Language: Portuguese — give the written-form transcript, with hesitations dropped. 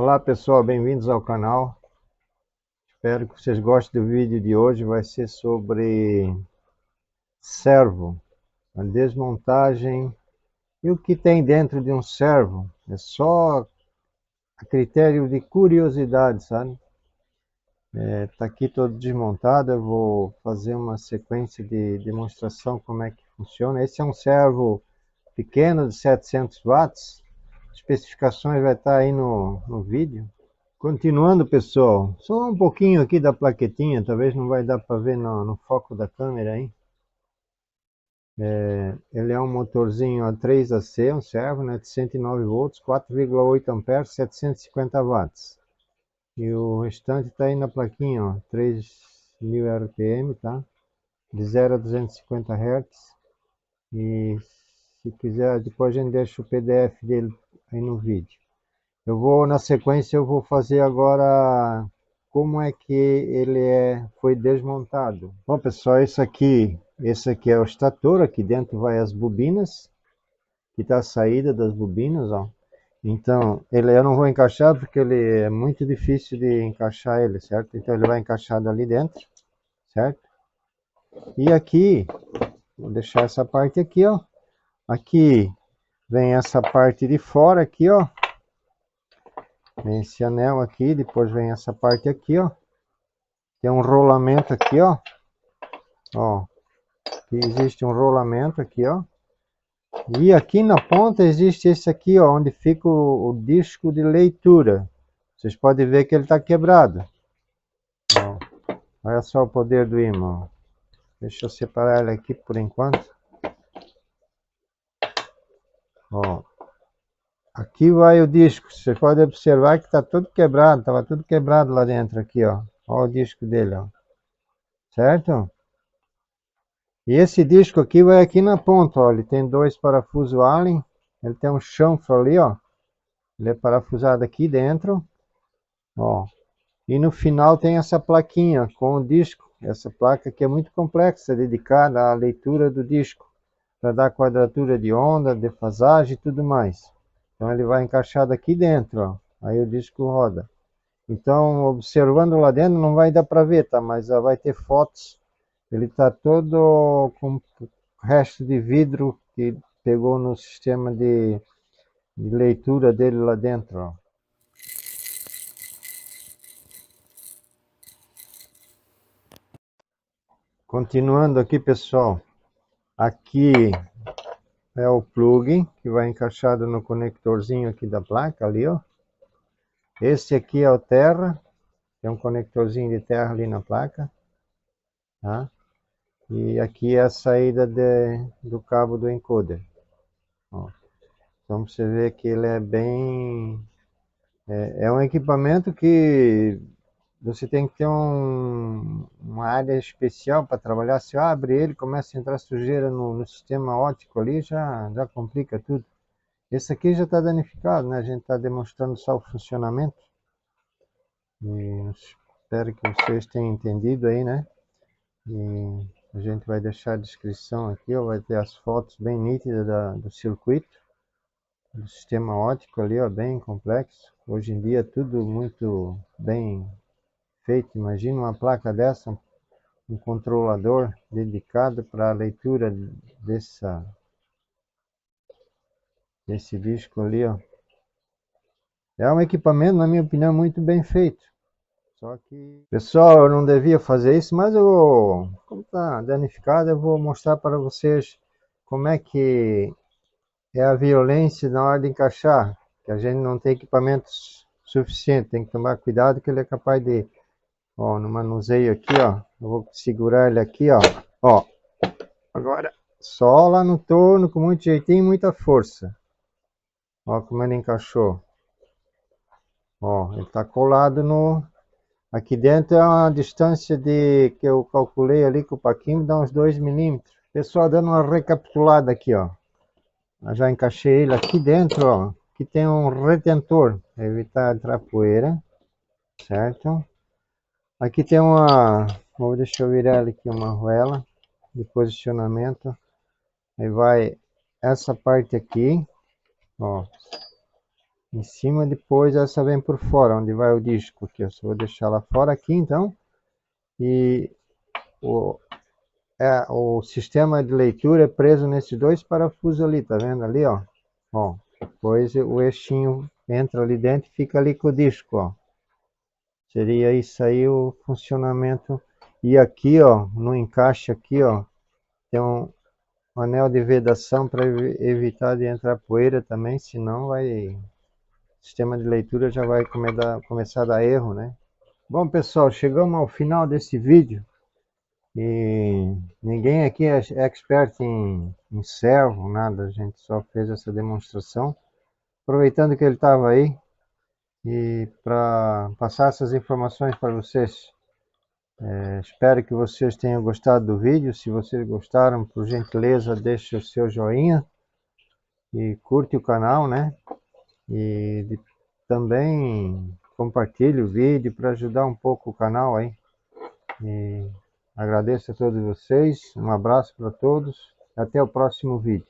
Olá pessoal, bem-vindos ao canal. Espero que vocês gostem do vídeo de hoje. Vai ser sobre servo, a desmontagem e o que tem dentro de um servo. É só a critério de curiosidade, sabe? Tá aqui todo desmontado. Eu vou fazer uma sequência de demonstração como é que funciona. Esse é um servo pequeno de 700 watts. Especificações vai estar aí no vídeo. Continuando, pessoal, só um pouquinho aqui da plaquetinha, talvez não vai dar para ver no foco da câmera aí. Ele é um motorzinho a 3AC, um servo, né, de 109 volts, 4,8 amperes, 750 watts. E o restante está aí na plaquinha, ó, 3.000 RPM, tá? De 0 a 250 Hz. E se quiser, depois a gente deixa o PDF dele aí no vídeo. Na sequência, eu vou fazer agora como é que foi desmontado. Bom, pessoal, esse aqui é o estator, aqui dentro vai as bobinas, que está a saída das bobinas, ó. Então, eu não vou encaixar porque ele é muito difícil de encaixar ele, certo? Então ele vai encaixado ali dentro, certo? E aqui, vou deixar essa parte aqui, ó. Aqui vem essa parte de fora aqui, ó. Vem esse anel aqui, depois vem essa parte aqui, ó. Tem um rolamento aqui, ó. Ó, aqui existe um rolamento aqui, ó. E aqui na ponta existe esse aqui, ó, onde fica o disco de leitura. Vocês podem ver que ele está quebrado. Ó, olha só o poder do ímã. Deixa eu separar ele aqui por enquanto. Ó, aqui vai o disco. Vocês podem observar que está tudo quebrado. Estava tudo quebrado lá dentro aqui, ó. Olha o disco dele, ó. Certo? E esse disco aqui vai aqui na ponta, ó. Ele tem dois parafusos Allen. Ele tem um chanfro ali, ó. Ele é parafusado aqui dentro, ó. E no final tem essa plaquinha com o disco. Essa placa que é muito complexa, dedicada à leitura do disco, para dar quadratura de onda, defasagem e tudo mais. Então ele vai encaixado aqui dentro, ó. Aí o disco roda. Então, observando lá dentro, não vai dar para ver, tá? Mas vai ter fotos. Ele está todo com resto de vidro que pegou no sistema de leitura dele lá dentro, ó. Continuando aqui, pessoal. Aqui é o plug que vai encaixado no conectorzinho aqui da placa ali, ó. Esse aqui é o terra, tem um conectorzinho de terra ali na placa, tá? E aqui é a saída do cabo do encoder, ó. Então você vê que ele é bem... É um equipamento que você tem que ter uma área especial para trabalhar. Se eu abre ele, começa a entrar sujeira no sistema óptico ali, já complica tudo. Esse aqui já está danificado, né? A gente está demonstrando só o funcionamento. E espero que vocês tenham entendido aí, né? E a gente vai deixar a descrição aqui, ó, vai ter as fotos bem nítidas do circuito, do sistema óptico ali, ó, bem complexo. Hoje em dia tudo muito bem feito. Imagina uma placa dessa, um controlador dedicado para a leitura desse disco ali, ó. É um equipamento, na minha opinião, muito bem feito. Só que, pessoal, eu não devia fazer isso, mas como está danificado, eu vou mostrar para vocês como é que é a violência na hora de encaixar. Que a gente não tem equipamentos suficientes, tem que tomar cuidado que ele é capaz de, ó, no manuseio aqui, ó, eu vou segurar ele aqui, ó, agora só lá no torno com muito jeitinho e muita força. Ó como ele encaixou. Ó, ele está colado no... Aqui dentro é uma distância que eu calculei ali com o Paquim, dá uns 2 milímetros. Pessoal, dando uma recapitulada aqui, ó. Eu já encaixei ele aqui dentro, ó. Aqui tem um retentor, para evitar entrar poeira, certo? Aqui tem deixa eu virar ele aqui, uma arruela de posicionamento. Aí vai essa parte aqui, ó. em cima, depois essa vem por fora, onde vai o disco aqui. Eu só vou deixar lá fora aqui então. E o sistema de leitura é preso nesses dois parafusos ali, tá vendo ali, ó? Ó, depois o eixinho entra ali dentro e fica ali com o disco, ó. Seria isso aí o funcionamento. E aqui, ó, no encaixe aqui, ó, tem um anel de vedação para evitar de entrar poeira também, senão vai, o sistema de leitura já vai começar a dar erro, né? Bom, pessoal, chegamos ao final desse vídeo e ninguém aqui é expert em servo, nada, a gente só fez essa demonstração. Aproveitando que ele estava aí e para passar essas informações para vocês. Espero que vocês tenham gostado do vídeo. Se vocês gostaram, por gentileza, deixe o seu joinha e curte o canal, né? E também compartilhe o vídeo para ajudar um pouco o canal aí. E agradeço a todos vocês, um abraço para todos, até o próximo vídeo.